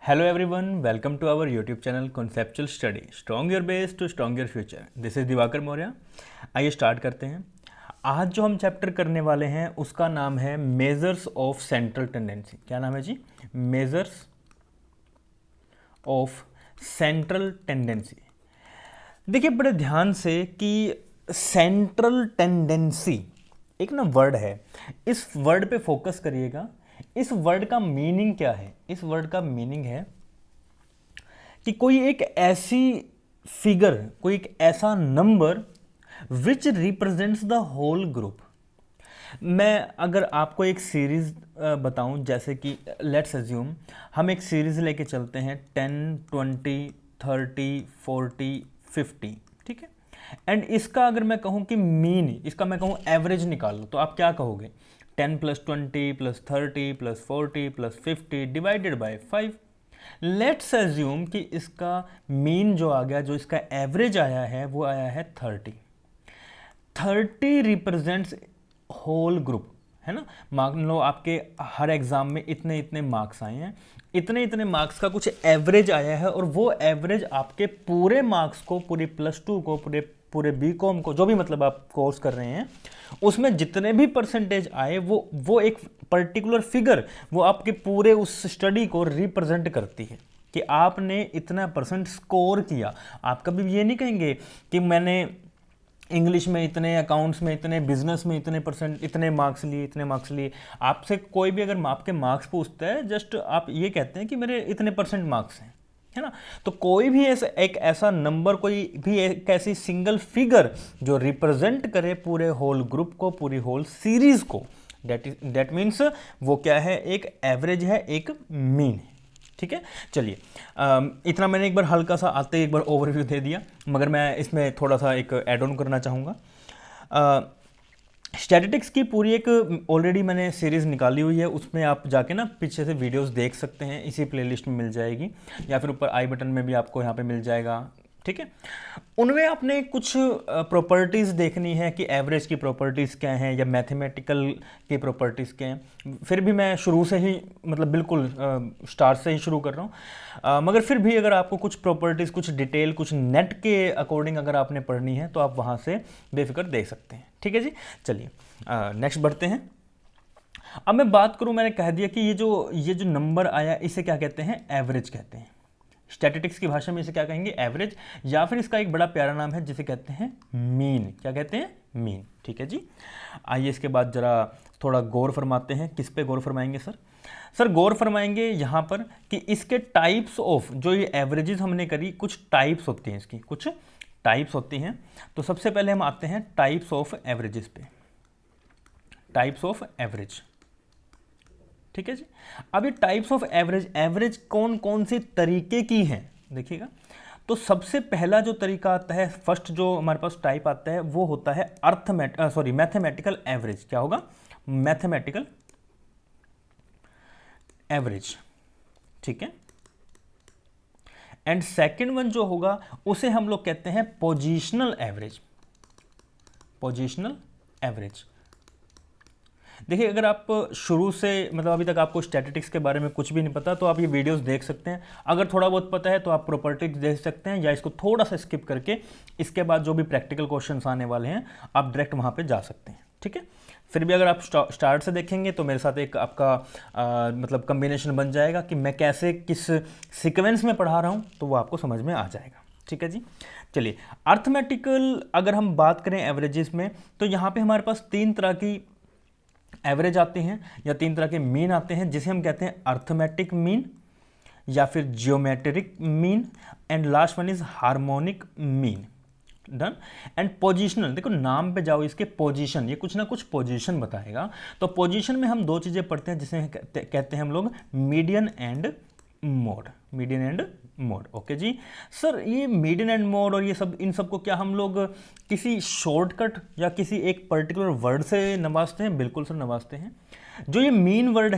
Hello everyone, welcome to our YouTube channel Conceptual Study. Strong your base to strong your future. This is Diwakar Maurya. आइए start करते हैं. आज जो हम chapter करने वाले हैं उसका नाम है मेजर्स ऑफ सेंट्रल टेंडेंसी. क्या नाम है जी? Measures of central tendency. देखिए बड़े ध्यान से कि सेंट्रल टेंडेंसी एक ना वर्ड है, इस वर्ड पे फोकस करिएगा. इस वर्ड का मीनिंग क्या है? इस वर्ड का मीनिंग है कि कोई एक ऐसी फिगर, कोई एक ऐसा number which represents the whole group. मैं अगर आपको एक सीरीज बताऊं, जैसे कि लेट्स अज्यूम हम एक सीरीज लेके चलते हैं 10, 20, 30, 40, 50, ठीक है. एंड इसका अगर मैं कहूं कि मीन, इसका मैं कहूं एवरेज निकाल लो, तो आप क्या कहोगे? 10 + 20 + 30 + 40 + 50 डिवाइडेड बाय 5. लेट्स अज्यूम कि इसका मीन जो आ गया, जो इसका एवरेज आया है, वो आया है 30. 30 रिप्रेजेंट्स होल ग्रुप, है ना. मान लो आपके हर एग्जाम में इतने इतने मार्क्स आए हैं, इतने इतने मार्क्स का कुछ एवरेज आया है, और वो एवरेज आपके पूरे मार्क्स को, पूरी +2 को, पूरे बीकॉम को, जो भी मतलब आप कोर्स कर रहे हैं, उसमें जितने भी परसेंटेज आए वो एक पर्टिकुलर फिगर वो आपके पूरे उस स्टडी को रिप्रेजेंट करती है कि आपने इतना % स्कोर किया. आप कभी ये नहीं कहेंगे कि मैंने इंग्लिश में इतने, अकाउंट्स में इतने, बिजनेस में इतने %, इतने मार्क्स लिए, इतने मार्क्स लिए. आपसे कोई भी अगर आपके मार्क्स पूछता है, जस्ट आप ये कहते हैं कि मेरे इतने % मार्क्स हैं, है ना. तो कोई भी ऐसा एक ऐसा नंबर, कोई भी एक ऐसी सिंगल फिगर जो रिप्रेजेंट करे पूरे होल ग्रुप को, पूरी होल सीरीज को, दैट मीन्स वो क्या है? एक एवरेज है, एक मीन है. ठीक है, चलिए इतना मैंने एक बार हल्का सा आते ही एक बार ओवरव्यू दे दिया, मगर मैं इसमें थोड़ा सा एक ऐड ऑन करना चाहूँगा. स्टैटिस्टिक्स की पूरी एक ऑलरेडी मैंने सीरीज़ निकाली हुई है, उसमें आप जाके ना पीछे से वीडियोस देख सकते हैं, इसी प्लेलिस्ट में मिल जाएगी, या फिर ऊपर आई बटन में भी आपको यहाँ पे मिल जाएगा. ठीक है, उनमें आपने कुछ प्रॉपर्टीज़ देखनी है कि एवरेज की प्रॉपर्टीज़ क्या हैं, या मैथमेटिकल की प्रॉपर्टीज़ क्या हैं. फिर भी मैं शुरू से ही, मतलब बिल्कुल स्टार्ट से ही शुरू कर रहा हूँ, मगर फिर भी अगर आपको कुछ प्रॉपर्टीज़, कुछ डिटेल, कुछ नेट के अकॉर्डिंग अगर आपने पढ़नी है तो आप वहाँ से बेफिक्र देख सकते हैं. ठीक है जी, चलिए नेक्स्ट बढ़ते हैं. अब मैं बात करूँ, मैंने कह दिया कि ये जो नंबर आया, इसे क्या कहते हैं? एवरेज कहते हैं. स्टैटिस्टिक्स की भाषा में इसे क्या कहेंगे? एवरेज, या फिर इसका एक बड़ा प्यारा नाम है जिसे कहते हैं मीन. क्या कहते हैं? मीन. ठीक है जी. आइए इसके बाद जरा थोड़ा गौर फरमाते हैं. किस पे गौर फरमाएंगे सर? सर गौर फरमाएंगे यहाँ पर कि इसके टाइप्स ऑफ, जो ये एवरेजेस हमने करी, कुछ टाइप्स होती हैं इसकी, कुछ टाइप्स होती हैं. तो सबसे पहले हम आते हैं टाइप्स ऑफ एवरेजेस पे. टाइप्स ऑफ एवरेज, ठीक है जी. अब ये टाइप्स ऑफ एवरेज, एवरेज कौन कौन से तरीके की हैं देखिएगा. तो सबसे पहला जो तरीका आता है, फर्स्ट जो हमारे पास टाइप आता है, वो होता है मैथमेटिकल एवरेज. क्या होगा? Mathematical average. ठीक है. एंड सेकेंड वन जो होगा उसे हम लोग कहते हैं पोजिशनल एवरेज. Positional average. देखिए अगर आप शुरू से, मतलब अभी तक आपको स्टैटिस्टिक्स के बारे में कुछ भी नहीं पता, तो आप ये वीडियोस देख सकते हैं. अगर थोड़ा बहुत पता है तो आप प्रॉपर्टीज देख सकते हैं, या इसको थोड़ा सा स्किप करके इसके बाद जो भी प्रैक्टिकल क्वेश्चंस आने वाले हैं आप डायरेक्ट वहाँ पे जा सकते हैं. ठीक है. फिर भी अगर आप स्टार्ट से देखेंगे तो मेरे साथ एक आपका मतलब कम्बिनेशन बन जाएगा कि मैं कैसे, किस सीक्वेंस में पढ़ा रहा हूँ, तो वो आपको समझ में आ जाएगा. ठीक है जी. चलिए अर्थमेटिकल अगर हम बात करें एवरेजेस में, तो यहाँ पे हमारे पास 3 तरह की एवरेज आते हैं, या 3 तरह के मीन आते हैं, जिसे हम कहते हैं अर्थमेटिक मीन, या फिर geometric mean, and last one is harmonic mean. Done. And positional, देखो नाम पे जाओ, इसके पोजीशन, ये कुछ ना कुछ पोजीशन बताएगा. तो पोजीशन में हम 2 चीज़ें पढ़ते हैं, जिसे कहते हैं हम लोग median and mode. Median and mode. Okay ji. Sir ये मीडियन एंड मोड और ये सब, इन सब को क्या हम लोग किसी शॉर्टकट या किसी एक पर्टिकुलर वर्ड से नवाजते हैं? बिल्कुल सर नवाजते हैं. जो ये मीन वर्ड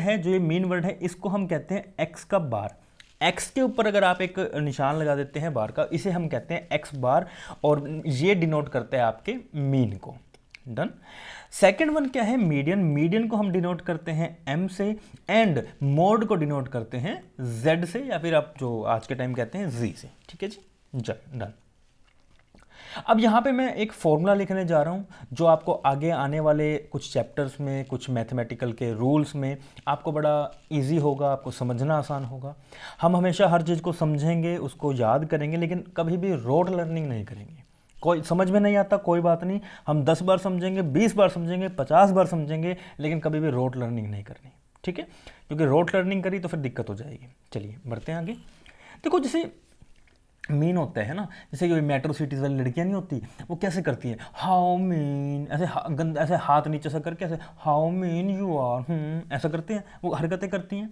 है, इसको हम कहते हैं एक्स का बार. एक्स के ऊपर अगर आप एक निशान लगा देते हैं बार का, इसे हम कहते हैं एक्स बार, और ये डिनोट करते हैं आपके मीन को. डन. सेकेंड वन क्या है, मीडियन। मीडियन को हम डिनोट करते हैं m से, एंड मोड को डिनोट करते हैं z से, या फिर आप जो आज के टाइम कहते हैं z से। ठीक है जी, डन। अब यहाँ पे मैं एक फॉर्मूला लिखने जा रहा हूँ जो आपको आगे आने वाले कुछ चैप्टर्स में, कुछ मैथमेटिकल के रूल्स में आपको बड़ा इजी होगा, आपको समझना आसान होगा। हम हमेशा हर चीज़ को समझेंगे, उसको याद करेंगे, लेकिन कभी भी रोड लर्निंग नहीं करेंगे। कोई समझ में नहीं आता कोई बात नहीं, हम 10 बार समझेंगे, 20 बार समझेंगे, 50 बार समझेंगे, लेकिन कभी भी रोड लर्निंग नहीं करनी। ठीक है, क्योंकि रोड लर्निंग करी तो फिर दिक्कत हो जाएगी। चलिए बढ़ते हैं आगे। देखो जैसे मीन होता है ना, जैसे कि मेट्रो सिटीज़ वाली लड़कियां नहीं होती, वो कैसे करती हैं, हाउ मीन, ऐसे हाथ नीचे से करके ऐसे हाउ मीन यू आर, ऐसा करते हैं, वो हरकतें करती हैं।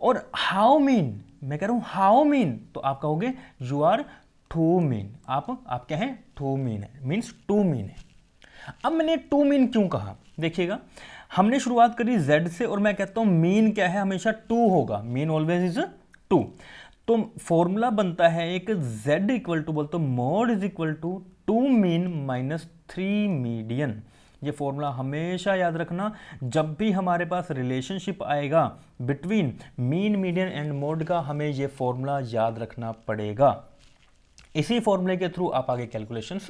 और हाउ मीन, मैं कह रहा हूँ हाउ मीन, तो आप कहोगे यू आर टू मीन। आप क्या है, टू मीन है, मीन्स टू मीन है। अब मैंने टू मीन क्यों कहा, देखिएगा, हमने शुरुआत करी z से, और मैं कहता हूँ मीन क्या है, हमेशा टू होगा, मीन ऑलवेज इज टू। तो फॉर्मूला बनता है एक z इक्वल टू, बोलते mode is equal to 2 mean minus 3 median. ये फॉर्मूला हमेशा याद रखना, जब भी हमारे पास रिलेशनशिप आएगा between mean, median and mode का, हमें ये फॉर्मूला याद रखना पड़ेगा। इसी फॉर्मूले के थ्रू आप आगे कैलकुलेशंस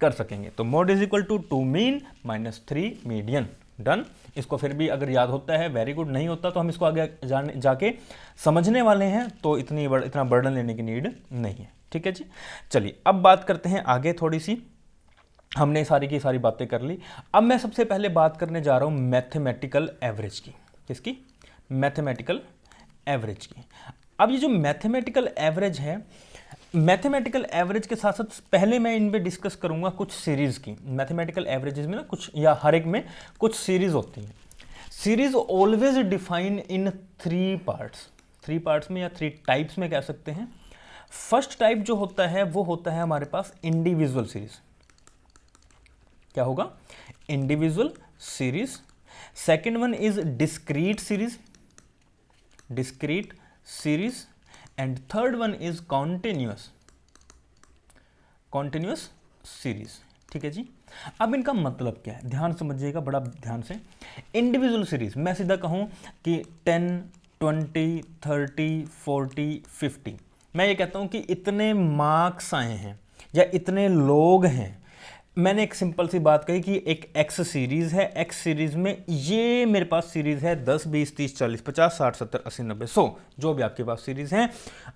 कर सकेंगे। तो mode is equal to 2 mean minus 3 median, done. इसको फिर भी अगर याद होता है वेरी गुड, नहीं होता तो हम इसको आगे जाके समझने वाले हैं, तो इतना बर्डन लेने की नीड नहीं है। ठीक है जी, चलिए अब बात करते हैं आगे। थोड़ी सी हमने सारी की सारी बातें कर ली। अब मैं सबसे पहले बात करने जा रहा हूं मैथमेटिकल एवरेज की। किसकी, मैथमेटिकल एवरेज की। अब ये जो मैथमेटिकल एवरेज है, मैथमेटिकल एवरेज के साथ साथ पहले मैं इन पे डिस्कस करूंगा कुछ सीरीज की। मैथमेटिकल एवरेजेस में ना कुछ, या हर एक में कुछ सीरीज होती हैं। सीरीज ऑलवेज डिफाइन इन 3 पार्ट्स, 3 पार्ट्स में या 3 टाइप्स में कह सकते हैं। फर्स्ट टाइप जो होता है वो होता है हमारे पास इंडिविजुअल सीरीज। क्या होगा, individual series. Second one is discrete series, discrete series. And third one is continuous, continuous series. ठीक है जी, अब इनका मतलब क्या है, ध्यान समझिएगा बड़ा ध्यान से। इंडिविजुअल सीरीज मैं सीधा कहूं कि 10, 20, 30, 40, 50, मैं ये कहता हूं कि इतने मार्क्स आए हैं या इतने लोग हैं। मैंने एक सिंपल सी बात कही कि एक एक्स सीरीज है, एक्स सीरीज में ये मेरे पास सीरीज है 10, 20, 30, 40, 50, 60, 70, 80, 90, 100, जो भी आपके पास सीरीज हैं।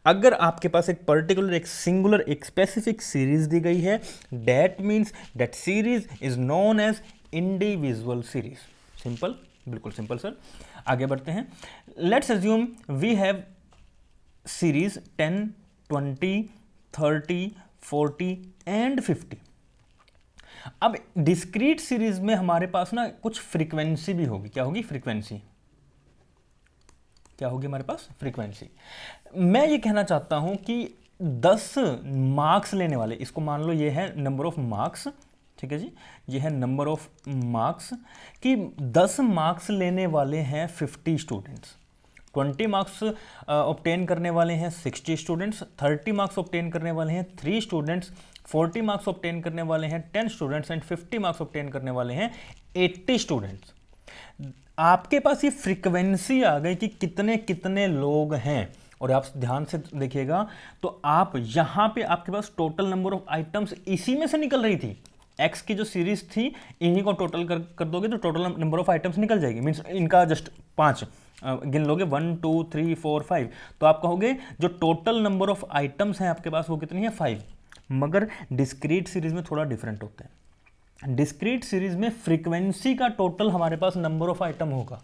अगर आपके पास एक पर्टिकुलर, एक सिंगुलर, एक स्पेसिफिक सीरीज दी गई है, that means that series is known as individual series. Simple, बिल्कुल सिंपल सर। आगे बढ़ते हैं। Let's assume we have series 10, 20, 30, 40 and 50। अब डिस्क्रीट सीरीज में हमारे पास ना कुछ फ्रीक्वेंसी भी होगी। क्या होगी, फ्रीक्वेंसी। क्या होगी हमारे पास, फ्रीक्वेंसी। मैं ये कहना चाहता हूं कि 10 मार्क्स लेने वाले, इसको मान लो ये है नंबर ऑफ मार्क्स। ठीक है जी, ये है नंबर ऑफ मार्क्स, कि 10 मार्क्स लेने वाले हैं 50 स्टूडेंट्स, 20 मार्क्स ऑब्टेन करने वाले हैं 60 स्टूडेंट्स, 30 मार्क्स ऑब्टेन करने वाले हैं 3 स्टूडेंट्स, 40 मार्क्स ऑब्टेन करने वाले हैं 10 स्टूडेंट्स एंड 50 मार्क्स ऑब्टेन करने वाले हैं 80 स्टूडेंट्स। आपके पास ये फ्रीक्वेंसी आ गई कि कितने कितने लोग हैं। और आप ध्यान से देखिएगा तो आप यहाँ पे आपके पास टोटल नंबर ऑफ आइटम्स इसी में से निकल रही थी। एक्स की जो सीरीज थी इन्हीं को टोटल कर दोगे तो टोटल नंबर ऑफ आइटम्स निकल जाएगी। मीन्स इनका जस्ट 5 गिन लोगे, 1, 2, 3, 4, 5, तो आप कहोगे जो टोटल नंबर ऑफ आइटम्स हैं आपके पास वो कितनी है, 5। मगर डिस्क्रीट सीरीज में थोड़ा डिफरेंट होता है। डिस्क्रीट सीरीज में फ्रीक्वेंसी का टोटल हमारे पास नंबर ऑफ आइटम होगा।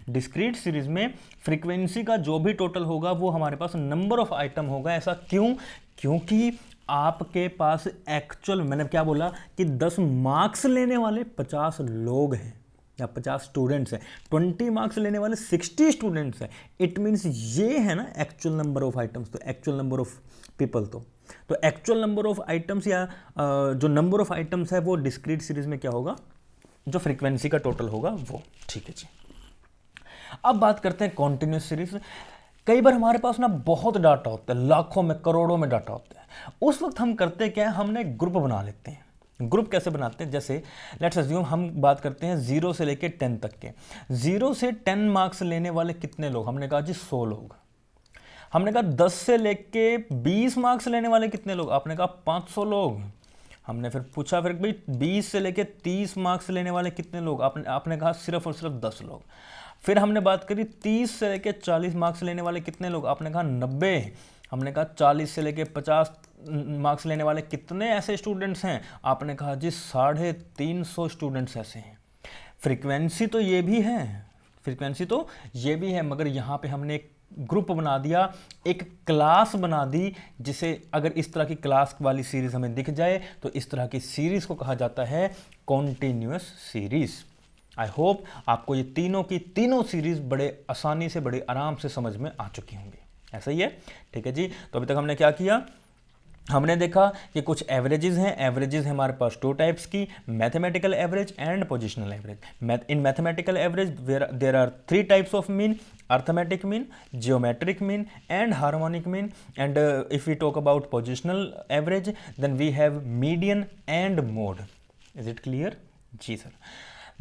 डिस्क्रीट सीरीज में फ्रीक्वेंसी का जो भी टोटल होगा वो हमारे पास नंबर ऑफ आइटम होगा। ऐसा क्यों? क्योंकि आपके पास एक्चुअल, मैंने क्या बोला कि 10 मार्क्स लेने वाले 50 लोग हैं या 50 स्टूडेंट्स हैं, 20 मार्क्स लेने वाले 60 स्टूडेंट्स हैं। इट मीन्स ये है ना एक्चुअल नंबर ऑफ आइटम्स, तो एक्चुअल नंबर ऑफ पीपल। तो एक्चुअल नंबर ऑफ आइटम्स या जो नंबर ऑफ आइटम्स है वो डिस्क्रीट सीरीज में क्या होगा, जो फ्रीक्वेंसी का टोटल होगा वो। ठीक है जी, अब बात करते हैं कॉन्टिन्यूस सीरीज। कई बार हमारे पास ना बहुत डाटा होता है, लाखों में करोड़ों में डाटा होता है। उस वक्त हम करते क्या है, हमने एक ग्रुप बना लेते हैं। ग्रुप कैसे बनाते हैं, जैसे लेट्स अज्यूम हम बात करते हैं 0 से लेके 10 तक के। 0 से 10 मार्क्स लेने वाले कितने लोग, हमने कहा जी 100 लोग। हमने कहा 10 से लेके 20 मार्क्स लेने वाले कितने लोग, आपने कहा 500 लोग। हमने फिर पूछा फिर भाई 20 से लेके 30 मार्क्स लेने वाले कितने लोग, आपने कहा सिर्फ और सिर्फ 10 लोग। फिर हमने बात करी 30 से लेके 40 मार्क्स लेने वाले कितने लोग, आपने कहा 90। हमने कहा 40 से लेके 50 मार्क्स लेने वाले कितने ऐसे स्टूडेंट्स हैं, आपने कहा जी 350 स्टूडेंट्स ऐसे हैं। फ्रीक्वेंसी तो ये भी है, फ्रीक्वेंसी तो ये भी है, मगर यहाँ पे हमने एक ग्रुप बना दिया, एक क्लास बना दी, जिसे अगर इस तरह की क्लास वाली सीरीज हमें दिख जाए तो इस तरह की सीरीज को कहा जाता है कॉन्टिन्यूअस सीरीज। आई होप आपको ये तीनों की तीनों सीरीज बड़े आसानी से, बड़े आराम से समझ में आ चुकी होंगी। ऐसा ही है, ठीक है जी। तो अभी तक हमने क्या किया, हमने देखा कि कुछ एवरेजेस हैं। एवरेजेस है हमारे पास 2 टाइप्स की, mathematical average and positional average. In mathematical average there are 3 types of mean, arithmetic mean, geometric mean and harmonic mean. And if we talk about positional average, then we have median and mode. Is it clear? जी sir.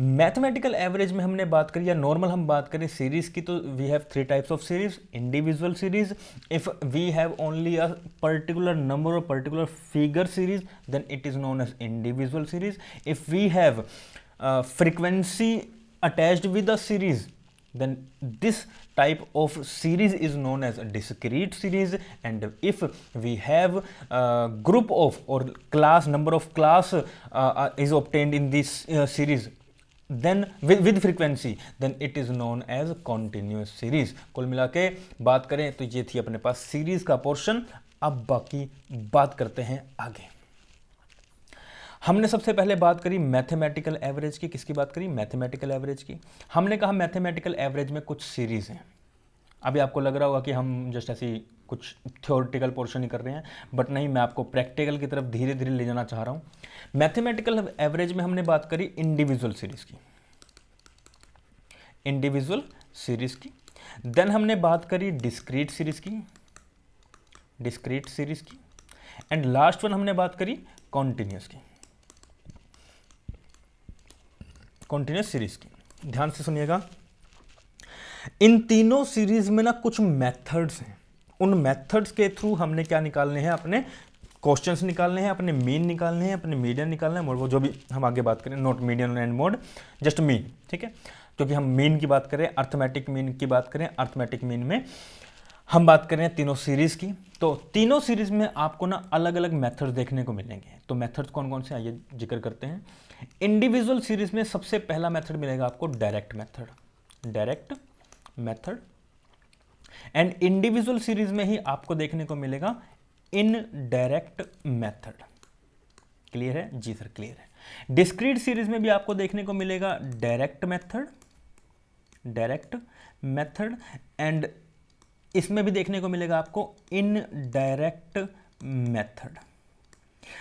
Mathematical average में हमने बात करी, या normal हम बात करें series की, तो we have 3 types of series. Individual series, if we have only a particular number or particular figure series, then it is known as individual series. If we have frequency attached with a series, then this type of series is known as a discrete series. And if we have a group of or class, number of class is obtained in this series, then with frequency, then it is known as continuous series. कुल मिला के बात करें तो ये थी अपने पास series का पोर्शन। अब बाकी बात करते हैं आगे। हमने सबसे पहले बात करी मैथमेटिकल एवरेज की। किसकी बात करी, मैथमेटिकल एवरेज की। हमने कहा मैथमेटिकल एवरेज में कुछ सीरीज हैं। अभी आपको लग रहा होगा कि हम जस्ट ऐसी कुछ थ्योरेटिकल पोर्शन ही कर रहे हैं, बट नहीं, मैं आपको प्रैक्टिकल की तरफ धीरे धीरे ले जाना चाह रहा हूँ। मैथमेटिकल एवरेज में हमने बात करी इंडिविजुअल सीरीज की, इंडिविजुअल सीरीज की। देन हमने बात करी डिस्क्रीट सीरीज की, डिस्क्रीट सीरीज की। एंड लास्ट वन हमने बात करी कॉन्टिन्यूस की, कॉन्टिन्यूस सीरीज की। ध्यान से सुनिएगा, इन तीनों सीरीज में ना कुछ मेथड्स हैं। उन मेथड्स के थ्रू हमने क्या निकालने हैं, अपने क्वेश्चंस निकालने हैं, अपने मीन निकालने हैं, अपने मीडियन निकालना है, मोड, वो जो भी हम आगे बात करें, not median and mode, just mean, ठीक है। क्योंकि हम मीन की बात करें, अर्थमेटिक मीन की बात करें, अर्थमेटिक मीन में हम बात करें तीनों सीरीज की, तो तीनों सीरीज में आपको ना अलग अलग मेथड्स देखने को मिलेंगे। तो मेथड्स कौन कौन से, आइए जिक्र करते हैं। इंडिविजुअल सीरीज में सबसे पहला मेथड मिलेगा आपको direct method, direct method. And individual series में ही आपको देखने को मिलेगा इनडायरेक्ट मेथड। क्लियर है जी सर, क्लियर है। डिस्क्रीट सीरीज में भी आपको देखने को मिलेगा direct method, direct method. And इसमें भी देखने को मिलेगा आपको indirect method.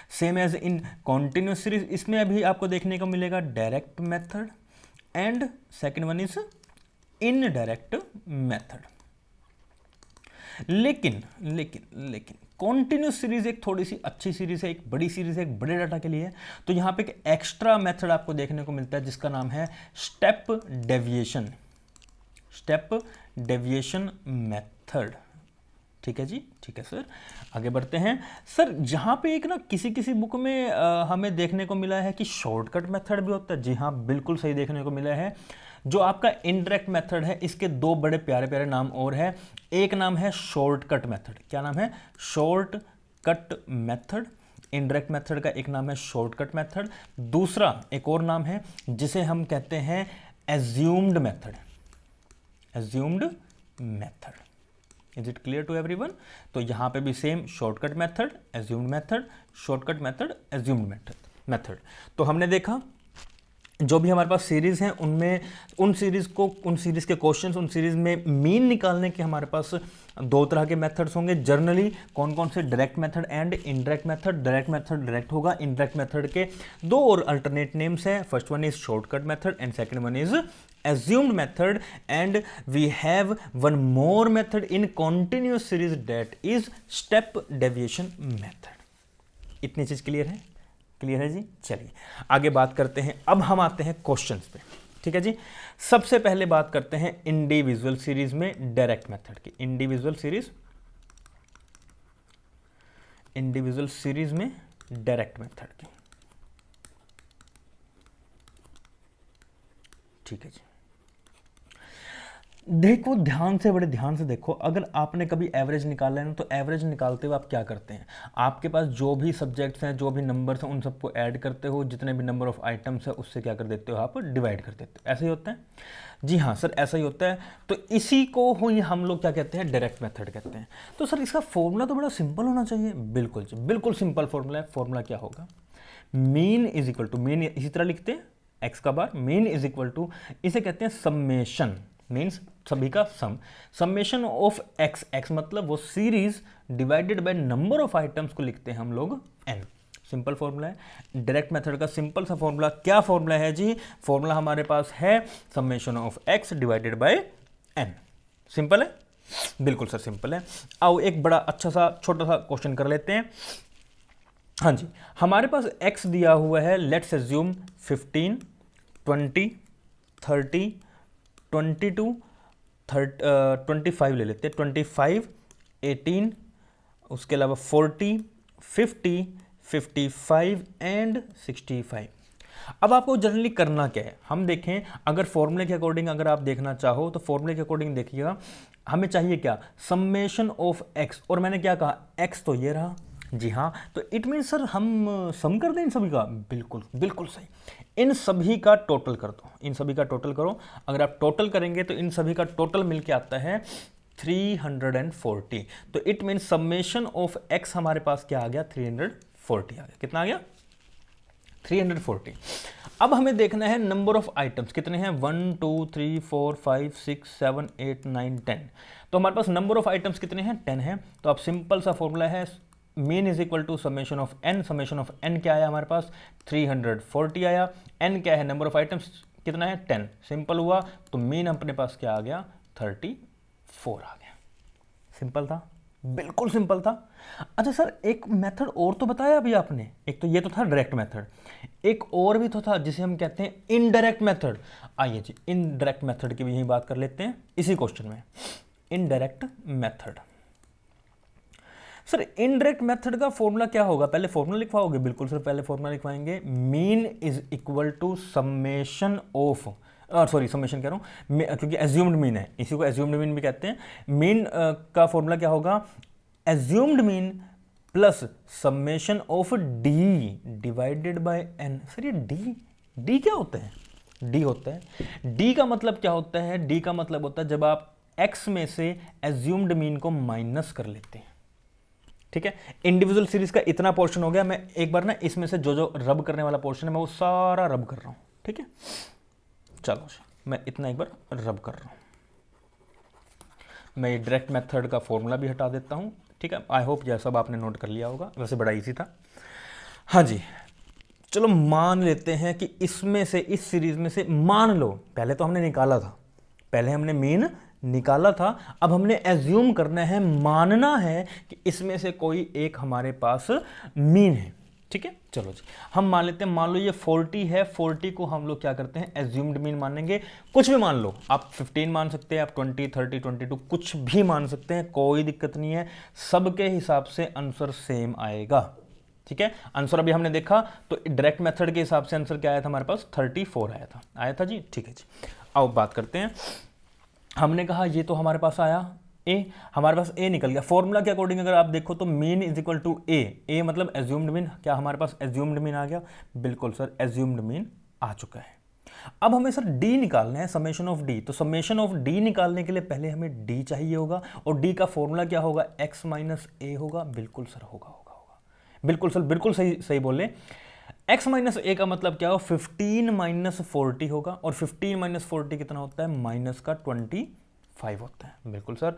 Same as in continuous series, इसमें अभी आपको देखने को मिलेगा direct method and second one is indirect method. लेकिन लेकिन लेकिन कॉन्टिन्यूस सीरीज एक थोड़ी सी अच्छी सीरीज है, एक बड़ी सीरीज है, एक बड़े डाटा के लिए। तो यहाँ पे एक एक्स्ट्रा मेथड आपको देखने को मिलता है जिसका नाम है step deviation, step deviation method. ठीक है जी, ठीक है सर। आगे बढ़ते हैं सर। जहाँ पे एक ना किसी किसी बुक में हमें देखने को मिला है कि शॉर्टकट मेथड भी होता है। जी हाँ, बिल्कुल सही देखने को मिला है। जो आपका इनडायरेक्ट मेथड है, इसके दो बड़े प्यारे प्यारे नाम और है। एक नाम है शॉर्टकट मेथड। क्या नाम है? Shortcut method. इनडायरेक्ट मेथड का एक नाम है शॉर्टकट मेथड। दूसरा एक और नाम है जिसे हम कहते हैं assumed method, assumed method. Is it clear to everyone? तो यहां पे भी same shortcut method, assumed method, shortcut method, assumed method. तो हमने देखा जो भी हमारे पास सीरीज हैं उनमें उन सीरीज के क्वेश्चंस, उन सीरीज में मीन निकालने के हमारे पास दो तरह के मेथड्स होंगे जनरली। कौन कौन से? Direct method and indirect method. Direct method direct होगा। इनडायरेक्ट मेथड के दो और अल्टरनेट नेम्स हैं। First one is shortcut method and second one is assumed method, and we have one more method in continuous series, that is step deviation method. इतनी चीज clear है? Clear है जी। चलिए आगे बात करते हैं, अब हम आते हैं क्वेश्चंस पे, ठीक है जी। सबसे पहले बात करते हैं इंडिविजुअल सीरीज में डायरेक्ट मेथड की, इंडिविजुअल सीरीज में डायरेक्ट मेथड की, ठीक है जी। देखो ध्यान से, बड़े ध्यान से देखो, अगर आपने कभी एवरेज निकाला है ना, तो एवरेज निकालते हुए आप क्या करते हैं, आपके पास जो भी सब्जेक्ट्स हैं, जो भी नंबर्स हैं, उन सबको ऐड करते हो, जितने भी नंबर ऑफ आइटम्स है उससे क्या कर देते हो, आप डिवाइड कर देते हो। ऐसा ही होता है जी, हाँ सर ऐसा ही होता है। तो इसी को ही हम लोग क्या कहते हैं, डायरेक्ट मेथड कहते हैं। तो सर इसका फॉर्मूला तो बड़ा सिंपल होना चाहिए। बिल्कुल जी, बिल्कुल सिंपल फॉर्मूला है। फॉर्मूला क्या होगा, mean is equal to, mean इसी तरह लिखते हैं एक्स का bar, mean is equal to, इसे कहते हैं समेशन, मीन्स सभी का sum, summation of X, X मतलब वो series divided by number of items को लिखते हैं हम लोग एन। सिंपल फॉर्मूला है डायरेक्ट मेथड का, सिंपल सा फॉर्मूला। क्या फॉर्मूला है जी, फॉर्मूला हमारे पास है summation of X divided by N. Simple है, बिल्कुल सर सिंपल है। आओ एक बड़ा अच्छा सा छोटा सा क्वेश्चन कर लेते हैं। हाँ जी, हमारे पास x दिया हुआ है, लेट्स एज्यूम 15, 20, 30, 22, 25 ले लेते हैं, 25, 18, उसके अलावा 40, 50, 55 एंड 65। अब आपको जनरली करना क्या है, हम देखें अगर फॉर्मूले के अकॉर्डिंग अगर आप देखना चाहो तो फॉर्मूले के अकॉर्डिंग देखिएगा, हमें चाहिए क्या, समेशन ऑफ एक्स, और मैंने क्या कहा, एक्स तो ये रहा जी हाँ। तो इट मीन सर हम सम कर दें इन सभी का, बिल्कुल बिल्कुल सही, इन सभी का टोटल कर दो, इन सभी का टोटल करो। अगर आप टोटल करेंगे तो इन सभी का टोटल मिलके आता है 340। तो it mean summation of x हमारे पास क्या आ गया, 340 आ गया। कितना आ गया, 340। अब हमें देखना है नंबर ऑफ आइटम्स कितने हैं, 1 2 3 4 5 6 7 8 9 10। तो हमारे पास नंबर ऑफ आइटम्स कितने हैं, 10 हैं। तो अब सिंपल सा फॉर्मूला है, mean is equal to summation of N. Summation of N क्या आया हमारे पास, 340 आया। एन क्या है, नंबर ऑफ आइटम्स कितना है, 10। सिंपल हुआ, तो मीन अपने पास क्या आ गया, 34 आ गया। सिंपल था, बिल्कुल सिंपल था। अच्छा सर एक मेथड और तो बताया अभी आपने, एक तो ये तो था डायरेक्ट मेथड, एक और भी तो था जिसे हम कहते हैं इनडायरेक्ट मेथड। आइए जी इनडायरेक्ट मेथड की भी यही बात कर लेते हैं इसी क्वेश्चन में। Indirect method, sir indirect method का फॉर्मूला क्या होगा, पहले फॉर्मूला लिखवाओगे, बिल्कुल सर पहले फॉर्मूला लिखवाएंगे। Mean is equal to summation of, sorry summation कह रहा हूँ क्योंकि एज्यूम्ड मीन है, इसी को एज्यूम्ड मीन भी कहते हैं। मीन का फॉर्मूला क्या होगा, assumed mean plus summation of D divided by N. Sir ये डी क्या होता है, डी होता है, डी का मतलब क्या होता है, डी का मतलब होता है जब आप एक्स में से एज्यूम्ड मीन को माइनस कर लेते हैं। ठीक है, इंडिविजुअल सीरीज का इतना पोर्शन हो गया। मैं एक बार ना इसमें से जो जो रब करने वाला पोर्शन है मैं वो सारा रब कर रहा हूं। ठीक है, चलो मैं इतना एक बार रब कर रहा हूं। मैं ये डायरेक्ट मेथड का फॉर्मूला भी हटा देता हूं। ठीक है, आई होप यह सब आपने नोट कर लिया होगा, वैसे बड़ा इजी था। हाँ जी, चलो मान लेते हैं कि इसमें से, इस सीरीज में से, मान लो पहले तो हमने निकाला था, पहले हमने मीन निकाला था, अब हमने एज्यूम करना है, मानना है कि इसमें से कोई एक हमारे पास मीन है। ठीक है, चलो जी हम मान लेते हैं, मान लो ये 40 है, 40 को हम लोग क्या करते हैं, एज्यूम्ड मीन मानेंगे। कुछ भी मान लो, आप 15 मान सकते हैं, आप 20, 30, 22 कुछ भी मान सकते हैं, कोई दिक्कत नहीं है, सबके हिसाब से आंसर सेम आएगा। ठीक है, आंसर अभी हमने देखा तो डायरेक्ट मेथड के हिसाब से आंसर क्या आया था हमारे पास, 34 आया था जी। ठीक है जी, अब बात करते हैं। हमने कहा ये तो हमारे पास आया ए, हमारे पास ए निकल गया। फॉर्मूला के अकॉर्डिंग अगर आप देखो तो मीन इज इक्वल टू ए मतलब एज्यूम्ड मीन। क्या हमारे पास एज्यूम्ड मीन आ गया, बिल्कुल सर एज्यूम्ड मीन आ चुका है। अब हमें सर डी निकालना है, समेशन ऑफ डी। तो समेशन ऑफ डी निकालने के लिए पहले हमें डी चाहिए होगा, और डी का फॉर्मूला क्या होगा, एक्स माइनस ए होगा। बिल्कुल सर होगा, बिल्कुल सर, बिल्कुल सही बोले। x माइनस ए का मतलब क्या हो, 15 माइनस 40 होगा, और 15 माइनस 40 कितना होता है, माइनस का 25 होता है। बिल्कुल सर,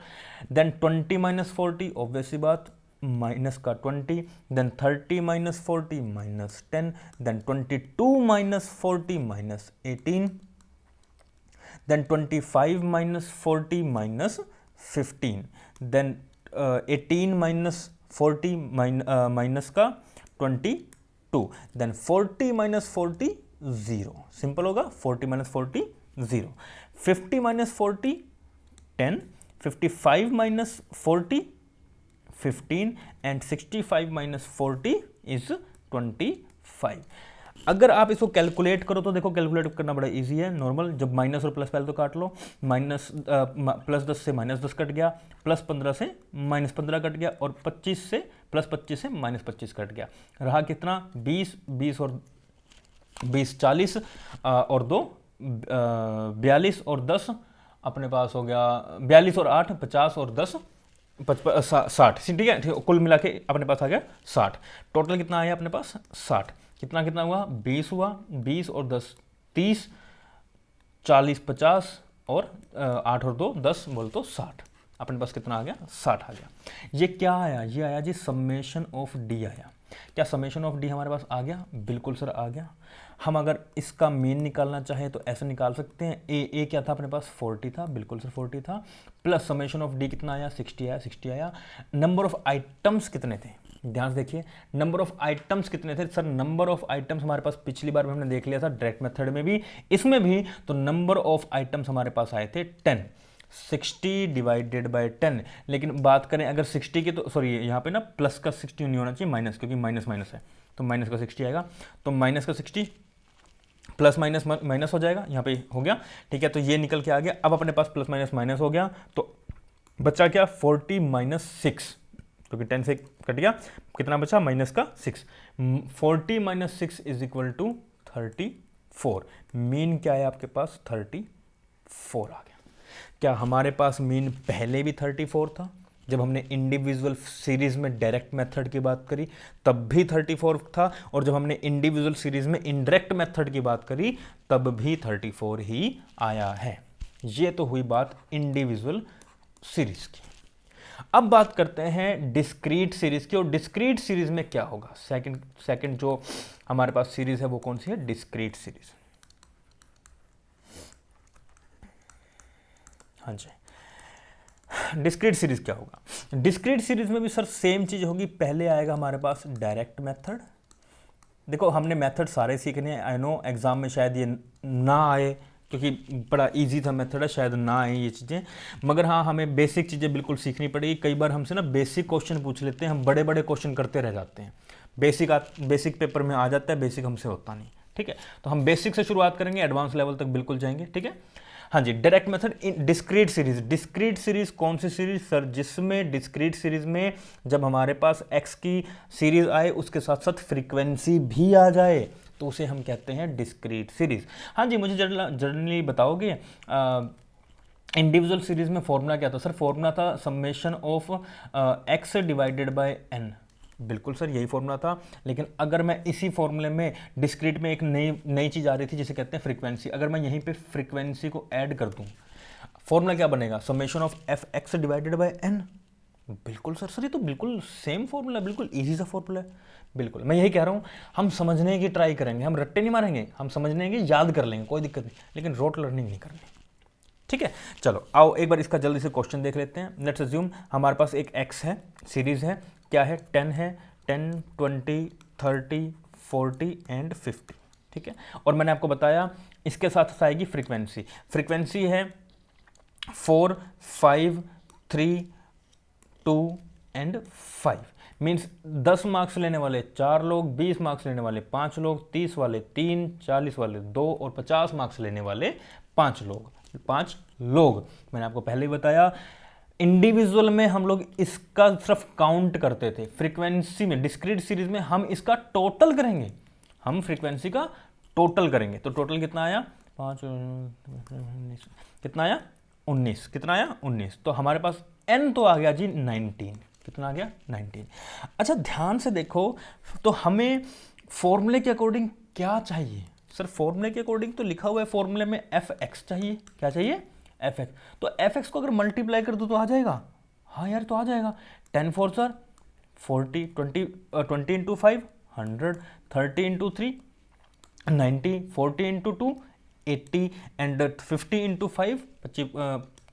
देन 20 माइनस 40 ऑब्वियस सी बात, माइनस का 20, then 30 minus 40 minus 10, then 22 minus 40 minus 18, then 25 minus 40 minus 15, then 18 minus 40 minus का 25, 2, देन 40 माइनस 40 0, सिंपल होगा, 40 minus 40 0, 50 minus 40 10, 55 minus 40 15 and 65 minus 40 is 25। अगर आप इसको कैलकुलेट करो तो देखो कैलकुलेट करना बड़ा इजी है, नॉर्मल, जब माइनस और प्लस पहले तो काट लो, माइनस प्लस 10 से माइनस 10 कट गया, प्लस 15 से माइनस 15 कट गया, और 25 से प्लस 25 से माइनस 25 कट गया, रहा कितना 20, 20 और 20 40 और 2 42 और 10 अपने पास हो गया 42 और 8 50 और 10 60, ठीक है, कुल मिला के अपने पास आ गया 60। टोटल कितना आया अपने पास 60, कितना कितना हुआ 20 हुआ, 20 और 10 30, 40 50 और 8 और 2 10 बोल तो 60, अपने पास कितना आ गया 60 आ गया। ये क्या आया, ये आया जी समेशन ऑफ डी आया। क्या समेशन ऑफ डी हमारे पास आ गया? बिल्कुल सर आ गया। हम अगर इसका मीन निकालना चाहें तो ऐसे निकाल सकते हैं, ए क्या था अपने पास 40 था, बिल्कुल सर 40 था, प्लस समेशन ऑफ डी कितना आया 60 आया, 60 आया। नंबर ऑफ आइटम्स कितने थे, ध्यान से देखिए, नंबर ऑफ आइटम्स कितने थे सर? नंबर ऑफ आइटम्स हमारे पास पिछली बार में हमने देख लिया था डायरेक्ट मेथड में भी, इसमें भी, तो नंबर ऑफ आइटम्स हमारे पास आए थे 10, 60 डिवाइडेड बाय 10। लेकिन बात करें अगर 60 की, तो सॉरी यहाँ पे ना प्लस का 60 नहीं होना चाहिए, माइनस, क्योंकि माइनस माइनस है, तो माइनस का 60 आएगा, तो माइनस का 60 प्लस माइनस माइनस हो जाएगा, यहाँ पे हो गया, ठीक है, तो ये निकल के आ गया। अब अपने पास प्लस माइनस माइनस हो गया, तो बचा क्या 40 माइनस 6, क्योंकि 10 से कट गया, कितना बचा माइनस का 6, 40 minus 6 is equal to 34। Mean क्या है आपके पास 34 आ गया। क्या हमारे पास मीन पहले भी 34 था? जब हमने इंडिविजुअल सीरीज में डायरेक्ट मेथड की बात करी तब भी 34 था, और जब हमने इंडिविजुअल सीरीज में इनडायरेक्ट मेथड की बात करी तब भी 34 ही आया है। ये तो हुई बात इंडिविजुअल सीरीज की। अब बात करते हैं डिस्क्रीट सीरीज की, और डिस्क्रीट सीरीज में क्या होगा? सेकंड जो हमारे पास सीरीज है वो कौन सी है? Discrete series. हाँ जी, डिस्क्रीट सीरीज क्या होगा? डिस्क्रीट सीरीज में भी सर सेम चीज होगी, पहले आएगा हमारे पास डायरेक्ट मेथड। देखो हमने मेथड सारे सीखने हैं, आई नो एग्जाम में शायद ये ना आए क्योंकि बड़ा इजी था मेथड है, शायद ना आए ये चीज़ें, मगर हाँ हमें बेसिक चीज़ें बिल्कुल सीखनी पड़ेगी। कई बार हमसे ना बेसिक क्वेश्चन पूछ लेते हैं, हम बड़े बड़े क्वेश्चन करते रह जाते हैं, बेसिक पेपर में आ जाता है, बेसिक हमसे होता नहीं, ठीक है, तो हम बेसिक से शुरुआत करेंगे, एडवांस लेवल तक बिल्कुल जाएंगे, ठीक है। हाँ जी, direct method in discrete series. Discrete series कौन सी सीरीज सर? जिसमें डिस्क्रीट सीरीज में जब हमारे पास एक्स की सीरीज आए उसके साथ साथ फ्रीक्वेंसी भी आ जाए तो उसे हम कहते हैं डिस्क्रीट सीरीज। हाँ जी, मुझे जनरली बताओगे इंडिविजुअल सीरीज में फॉर्मूला क्या था सर? फॉर्मूला था summation of X divided by N. बिल्कुल सर यही फॉर्मूला था, लेकिन अगर मैं इसी फॉर्मूले में डिस्क्रीट में एक नई चीज़ आ रही थी जिसे कहते हैं फ्रीक्वेंसी, अगर मैं यहीं पे फ्रीक्वेंसी को ऐड कर दूं, फॉर्मूला क्या बनेगा? Summation of F X divided by N. बिल्कुल सर ये तो बिल्कुल सेम फॉर्मूला, बिल्कुल इजी सा फॉर्मूला है। बिल्कुल मैं यही कह रहा हूँ, हम समझने की ट्राई करेंगे, हम रट्टे नहीं मारेंगे, हम समझने की याद कर लेंगे, कोई दिक्कत नहीं, लेकिन रोट लर्निंग नहीं करनी, ठीक है। चलो आओ एक बार इसका जल्दी से क्वेश्चन देख लेते हैं। लेट्स अज्यूम हमारे पास एक एक्स है, सीरीज है, क्या है 10 है, 10 20 30 40 एंड 50, ठीक है। और मैंने आपको बताया इसके साथ आएगी फ्रीक्वेंसी। फ्रीक्वेंसी है 4 5 3 2 एंड 5, मीन्स 10 मार्क्स लेने वाले 4 लोग, 20 मार्क्स लेने वाले 5 लोग, 30 वाले 3, 40 वाले 2 और 50 मार्क्स लेने वाले 5 लोग। मैंने आपको पहले ही बताया इंडिविजुअल में हम लोग इसका सिर्फ काउंट करते थे, फ्रीक्वेंसी में डिस्क्रीट सीरीज में हम इसका टोटल करेंगे, हम फ्रीक्वेंसी का टोटल करेंगे। तो टोटल कितना आया 5 कितना आया 19, कितना आया 19। तो हमारे पास n तो आ गया जी 19, कितना आ गया 19। अच्छा ध्यान से देखो, तो हमें फॉर्मूले के अकॉर्डिंग क्या चाहिए सर? फॉर्मूले के अकॉर्डिंग तो लिखा हुआ है फॉर्मूले में fx चाहिए, क्या चाहिए fx। तो fx को अगर मल्टीप्लाई कर दो तो आ जाएगा, हाँ यार तो आ जाएगा। 10 4 sir 40, 20 into 5 100, 30 into 3 90, 40 into 2 80 and 50 into 5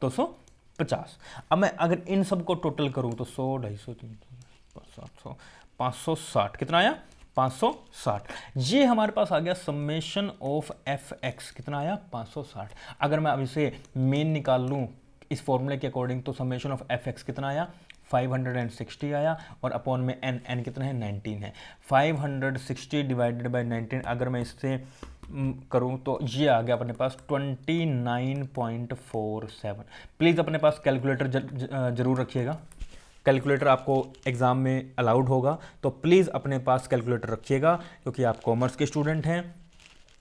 250। अब मैं अगर इन सब को टोटल करूँ तो 100 250 300 700 560, कितना आया 560। ये हमारे पास आ गया समेशन ऑफ एफ एक्स, कितना आया 560। अगर मैं अब इसे मीन निकाल लूँ इस फॉर्मूले के अकॉर्डिंग तो समेशन ऑफ एफ एक्स कितना आया 560 आया, और अपॉन में एन कितना है 19 है। 560 डिवाइडेड बाय 19 अगर मैं इससे करूं तो ये आ गया अपने पास 29.47। प्लीज़ अपने पास कैलकुलेटर जरूर रखिएगा, कैलकुलेटर आपको एग्ज़ाम में अलाउड होगा, तो प्लीज़ अपने पास कैलकुलेटर रखिएगा, क्योंकि आप कॉमर्स के स्टूडेंट हैं।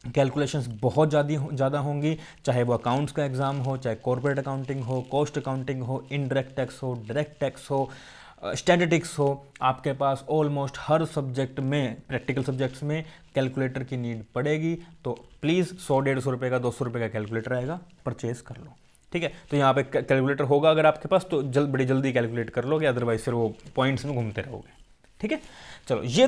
कैलकुलेशंस बहुत ज़्यादा होंगी, चाहे वो अकाउंट्स का एग्ज़ाम हो, चाहे कॉर्पोरेट अकाउंटिंग हो, कॉस्ट अकाउंटिंग हो, इनडायरेक्ट टैक्स हो, डायरेक्ट टैक्स हो, स्टैटिस्टिक्स हो, आपके पास ऑलमोस्ट हर सब्जेक्ट में, प्रैक्टिकल सब्जेक्ट्स में कैलकुलेटर की नीड पड़ेगी। तो प्लीज़ 100-150 रुपये का 200 रुपये का कैलकुलेटर आएगा, परचेज़ कर लो, ठीक है। तो यहाँ पे कैलकुलेटर होगा अगर आपके पास तो बड़ी जल्दी कैलकुलेट कर लोगे, अदरवाइज फिर वो पॉइंट्स में घूमते रहोगे, ठीक है। चलो ये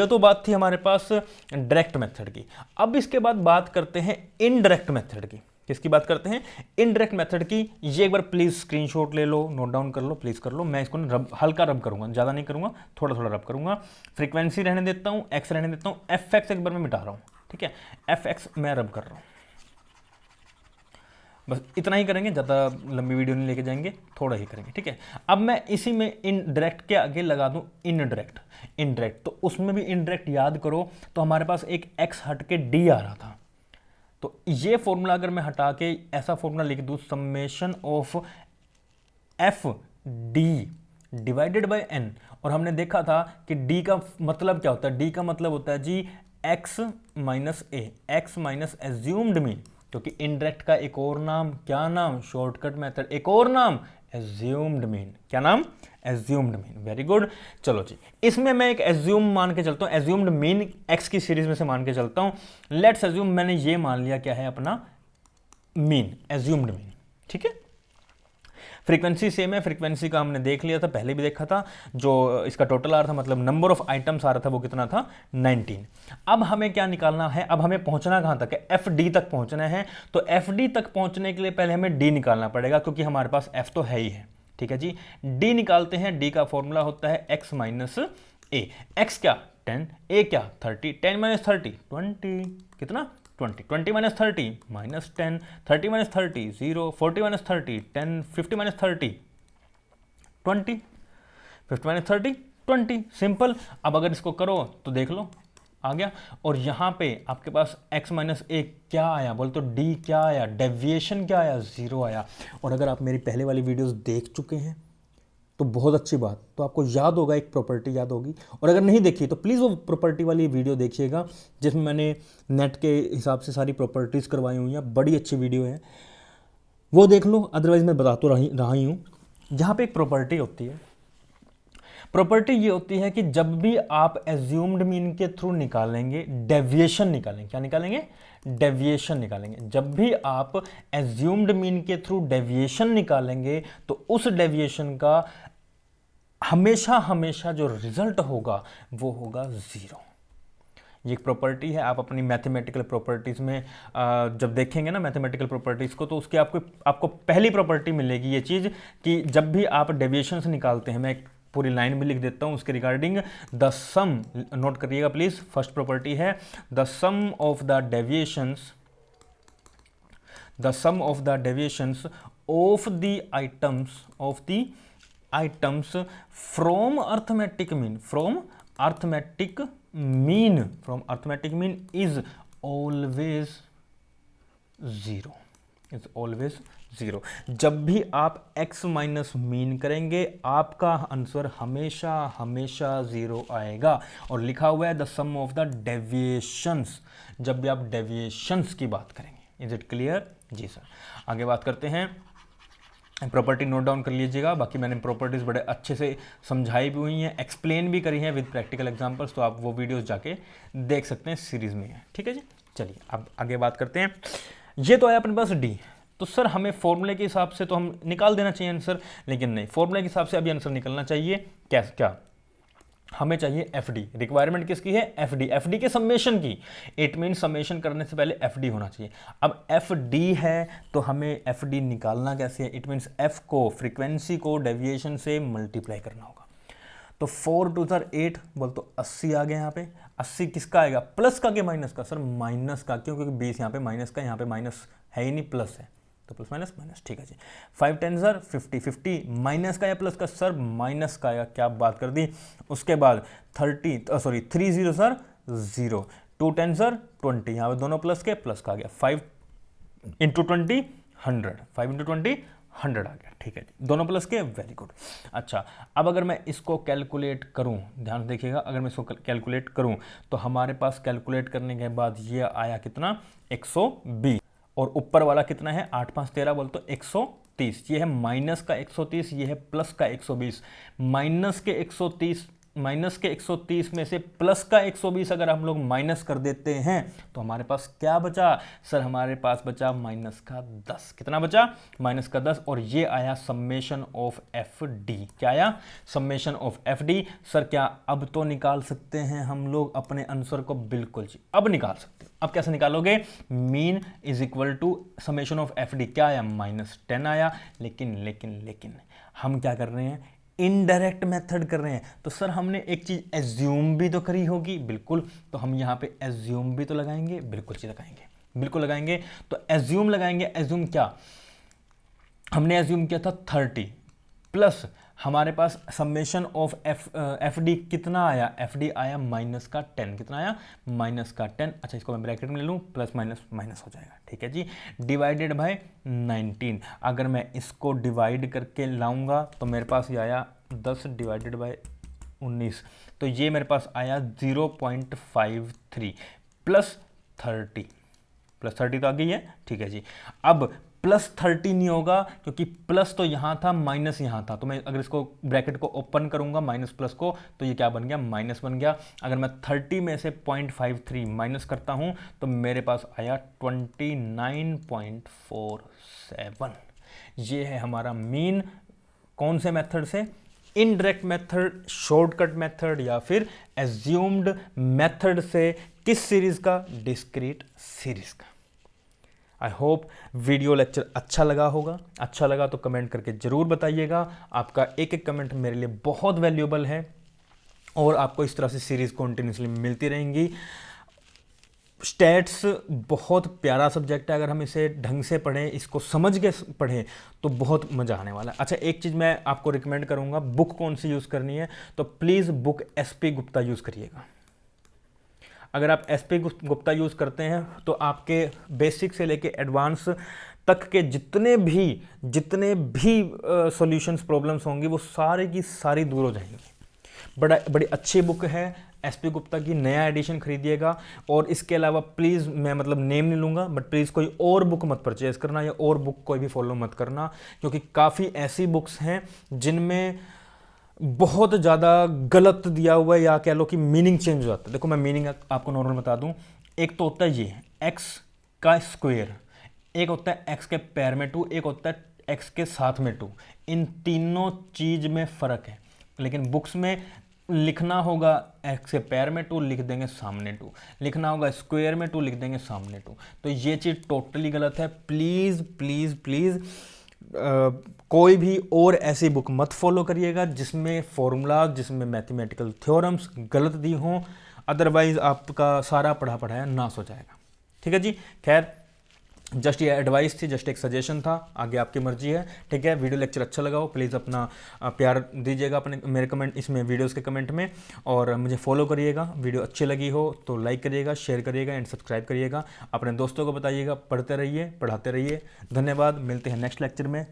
तो बात थी हमारे पास डायरेक्ट मेथड की। अब इसके बाद बात करते हैं इनडायरेक्ट मेथड की। किसकी बात करते हैं? इनडायरेक्ट मेथड की। ये एक बार प्लीज़ स्क्रीनशॉट ले लो, नोट डाउन कर लो, प्लीज़ कर लो। मैं इसको हल्का रब करूंगा, ज़्यादा नहीं करूंगा, थोड़ा थोड़ा रब करूंगा। फ्रीक्वेंसी रहने देता हूँ, एक्स रहने देता हूँ, एफ एक्स एक बार मैं मिटा रहा हूँ, ठीक है। एफ एक्स मैं रब कर रहा हूँ, बस इतना ही करेंगे, ज़्यादा लंबी वीडियो नहीं लेके जाएंगे, थोड़ा ही करेंगे, ठीक है। अब मैं इसी में इनडायरेक्ट के आगे लगा दूं इनडायरेक्ट, तो उसमें भी इनडायरेक्ट याद करो तो हमारे पास एक एक्स हट के डी आ रहा था। तो ये फॉर्मूला अगर मैं हटा के ऐसा फॉर्मूला लिख दूं, summation of F D divided by N, और हमने देखा था कि डी का मतलब क्या होता है? डी का मतलब होता है जी एक्स माइनस ए, एक्स माइनस एज्यूम्ड मीन, क्योंकि इनडायरेक्ट का एक और नाम, क्या नाम? शॉर्टकट मेथड, एक और नाम एज्यूम्ड मीन। क्या नाम? Assumed mean. Very good. चलो जी, इसमें मैं एक एज्यूम मान के चलता हूं, एज्यूम्ड मीन एक्स की सीरीज में से मान के चलता हूं। लेट्स एज्यूम मैंने ये मान लिया क्या है अपना मीन, एज्यूम्ड मीन, ठीक है। फ्रीक्वेंसी सेम है, फ्रीक्वेंसी का हमने देख लिया था, पहले भी देखा था। जो इसका टोटल आ रहा था, मतलब नंबर ऑफ आइटम्स आ रहा था, वो कितना था? 19। अब हमें क्या निकालना है? अब हमें पहुंचना कहां तक है? एफ डी तक पहुंचना है। तो एफ डी तक पहुंचने के लिए पहले हमें डी निकालना पड़ेगा, क्योंकि हमारे पास एफ तो है ही है, ठीक है जी। डी निकालते हैं। डी का फॉर्मूला होता है एक्स माइनस ए। एक्स क्या? 10, ए क्या? 30, 10 माइनस 30 20, कितना? 20, 20 minus 30 minus 10, 30 minus 30 0, 40 minus 30 10, 50 minus 30 20, 50 minus 30 20, simple. अब अगर इसको करो तो देख लो आ गया। और यहाँ पे आपके पास x माइनस ए क्या आया? बोल तो डी क्या आया? डेविएशन क्या आया? 0 आया। और अगर आप मेरी पहले वाली वीडियोस देख चुके हैं तो बहुत अच्छी बात, तो आपको याद होगा, एक प्रॉपर्टी याद होगी। और अगर नहीं देखी तो प्लीज़ वो प्रॉपर्टी वाली वीडियो देखिएगा, जिसमें मैंने नेट के हिसाब से सारी प्रॉपर्टीज़ करवाई हुई हैं, बड़ी अच्छी वीडियो है, वो देख लो। अदरवाइज मैं बता तो रहा ही हूँ। जहाँ पे एक प्रॉपर्टी होती है, प्रॉपर्टी ये होती है कि जब भी आप एज्यूम्ड मीन के थ्रू निकालेंगे, डेविएशन निकालेंगे। क्या निकालेंगे? डेविएशन निकालेंगे। जब भी आप एज्यूम्ड मीन के थ्रू डेविएशन निकालेंगे तो उस डेविएशन का हमेशा जो रिजल्ट होगा वो होगा 0। ये एक प्रॉपर्टी है। आप अपनी मैथमेटिकल प्रॉपर्टीज़ में जब देखेंगे ना मैथमेटिकल प्रॉपर्टीज़ को, तो उसकी आपको पहली प्रॉपर्टी मिलेगी ये चीज़ कि जब भी आप डेविएशन से निकालते हैं, मैं एक पूरी लाइन भी लिख देता हूँ उसके रिगार्डिंग, द सम, नोट करिएगा प्लीज़। फर्स्ट प्रॉपर्टी है the sum of the deviations of the items from arithmetic mean is always 0। जब भी आप x माइनस मीन करेंगे आपका आंसर हमेशा 0 आएगा। और लिखा हुआ है the sum of the deviations, जब भी आप डेविएशंस की बात करेंगे। Is it clear? जी सर। आगे बात करते हैं। प्रॉपर्टी नोट डाउन कर लीजिएगा। बाकी मैंने प्रॉपर्टीज़ बड़े अच्छे से समझाई भी हुई हैं, एक्सप्लेन भी करी हैं विद प्रैक्टिकल एग्जांपल्स, तो आप वो वीडियोस जाके देख सकते हैं, सीरीज़ में है, ठीक है जी। चलिए अब आगे बात करते हैं। ये तो है अपने पास डी। तो सर हमें फॉर्मूले के हिसाब से तो हम निकाल देना चाहिए आंसर, लेकिन नहीं, फॉर्मूले के हिसाब से अभी आंसर निकलना चाहिए। क्या हमें चाहिए एफ डी। रिक्वायरमेंट किसकी है? F D. एफ डी के समेशन की। इट मीन समेशन करने से पहले एफ डी होना चाहिए। अब एफ डी है तो हमें एफ डी निकालना कैसे है? इट मीन्स एफ को, फ्रीक्वेंसी को डेविएशन से मल्टीप्लाई करना होगा। तो 4 2 सर 8 बोल तो 80 आ गया यहाँ पे। 80 किसका आएगा, प्लस का कि माइनस का, सर माइनस का, क्यों, क्योंकि 20 यहाँ पे माइनस का, यहाँ पे माइनस है ही नहीं, प्लस है, तो प्लस माइनस माइनस, ठीक है जी। 5 10 सर 50, 50 माइनस का या प्लस का, सर माइनस का आएगा, क्या बात कर दी। उसके बाद 3 0 सर 0, 2 10 सर 20, यहाँ पे दोनों प्लस के, प्लस का आ गया, 5 इंटू 20 100, 5 इंटू 20 100 आ गया, ठीक है जी, दोनों प्लस के, वेरी गुड। अच्छा, अब अगर मैं इसको कैलकुलेट करूं, ध्यान से देखिएगा, अगर मैं इसको कैलकुलेट करूं तो हमारे पास कैलकुलेट करने के बाद ये आया कितना, 120, और ऊपर वाला कितना है, 8 5 13 बोल तो 130, ये है माइनस का 130, ये है प्लस का 120। माइनस के 130 में से प्लस का 120 अगर हम लोग माइनस कर देते हैं तो हमारे पास क्या बचा, सर हमारे पास बचा माइनस का 10, कितना बचा, माइनस का 10, और ये आया समेशन ऑफ एफ डी, क्या आया, summation of F D. Sir क्या अब तो निकाल सकते हैं हम लोग अपने आंसर को, बिल्कुल जी अब निकाल सकते हैं। अब कैसे निकालोगे, mean is equal to summation of F D, क्या आया, -10 आया, लेकिन हम क्या कर रहे हैं, इनडायरेक्ट मेथड कर रहे हैं, तो सर हमने एक चीज एज्यूम भी तो करी होगी, बिल्कुल, तो हम यहाँ पे एज्यूम भी तो लगाएंगे, बिल्कुल जी लगाएंगे, बिल्कुल लगाएंगे। तो एज्यूम लगाएंगे, एज्यूम क्या, हमने एज्यूम किया था 30 प्लस हमारे पास समेशन ऑफ एफ डी कितना आया, एफ डी आया माइनस का 10, कितना आया, माइनस का 10। अच्छा, इसको मैं ब्रैकेट में ले लूँ, प्लस माइनस माइनस हो जाएगा, ठीक है जी, डिवाइडेड बाय 19। अगर मैं इसको डिवाइड करके लाऊंगा तो मेरे पास ये आया 10 डिवाइडेड बाय 19, तो ये मेरे पास आया 0.53 प्लस 30 तो आ गई है, ठीक है जी। अब प्लस 30 नहीं होगा क्योंकि प्लस तो यहाँ था, माइनस यहाँ था, तो मैं अगर इसको ब्रैकेट को ओपन करूंगा माइनस प्लस को, तो ये क्या बन गया, माइनस बन गया। अगर मैं 30 में से 0.53 माइनस करता हूँ तो मेरे पास आया 29.47। ये है हमारा मीन, कौन से मेथड से, इनडायरेक्ट मेथड, शॉर्टकट मेथड, या फिर एज्यूम्ड मेथड से, किस सीरीज का, डिस्क्रीट सीरीज का। आई होप वीडियो लेक्चर अच्छा लगा होगा, अच्छा लगा तो कमेंट करके ज़रूर बताइएगा, आपका एक एक कमेंट मेरे लिए बहुत वैल्यूएबल है, और आपको इस तरह से सीरीज़ कॉन्टिन्यूसली मिलती रहेंगी। स्टैट्स बहुत प्यारा सब्जेक्ट है, अगर हम इसे ढंग से पढ़ें, इसको समझ के पढ़ें तो बहुत मज़ा आने वाला है। अच्छा, एक चीज़ मैं आपको रिकमेंड करूँगा, बुक कौन सी यूज़ करनी है, तो please book SP Gupta use करिएगा। अगर आप SP गुप्ता यूज़ करते हैं तो आपके बेसिक से लेके एडवांस तक के जितने भी सॉल्यूशंस प्रॉब्लम्स होंगी वो सारे की सारी दूर हो जाएंगी। बड़ी अच्छी बुक है SP गुप्ता की, नया एडिशन खरीदिएगा। और इसके अलावा प्लीज़, मैं मतलब नेम नहीं लूँगा, बट प्लीज़ कोई और बुक मत परचेज़ करना, या और बुक कोई भी फॉलो मत करना, क्योंकि काफ़ी ऐसी बुक्स हैं जिनमें बहुत ज़्यादा गलत दिया हुआ है, या कह लो कि मीनिंग चेंज हो जाता है। देखो मैं मीनिंग आपको नॉर्मल बता दूं, एक तो होता है ये x का स्क्वायर, एक होता है x के पैर में 2, एक होता है x के साथ में 2, इन तीनों चीज़ में फ़र्क है। लेकिन बुक्स में लिखना होगा x के पैर में 2, लिख देंगे सामने 2, लिखना होगा स्क्वायर में 2, लिख देंगे सामने 2, तो ये चीज़ टोटली गलत है। प्लीज़ प्लीज़ प्लीज़ कोई भी और ऐसी बुक मत फॉलो करिएगा जिसमें फॉर्मूलाज, जिसमें मैथमेटिकल थ्योरम्स गलत दी हों, अदरवाइज आपका सारा पढ़ा पढ़ाया नाश हो जाएगा। ठीक है जी, खैर जस्ट ये एडवाइस थी, जस्ट एक सजेशन था, आगे आपकी मर्जी है। ठीक है, वीडियो लेक्चर अच्छा लगा हो प्लीज़ अपना प्यार दीजिएगा अपने मेरे कमेंट, इसमें वीडियोस के कमेंट में, और मुझे फॉलो करिएगा। वीडियो अच्छी लगी हो तो लाइक करिएगा, शेयर करिएगा एंड सब्सक्राइब करिएगा। अपने दोस्तों को बताइएगा, पढ़ते रहिए, पढ़ाते रहिए। धन्यवाद, मिलते हैं नेक्स्ट लेक्चर में,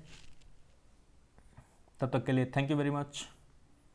तब तक के लिए थैंक यू वेरी मच।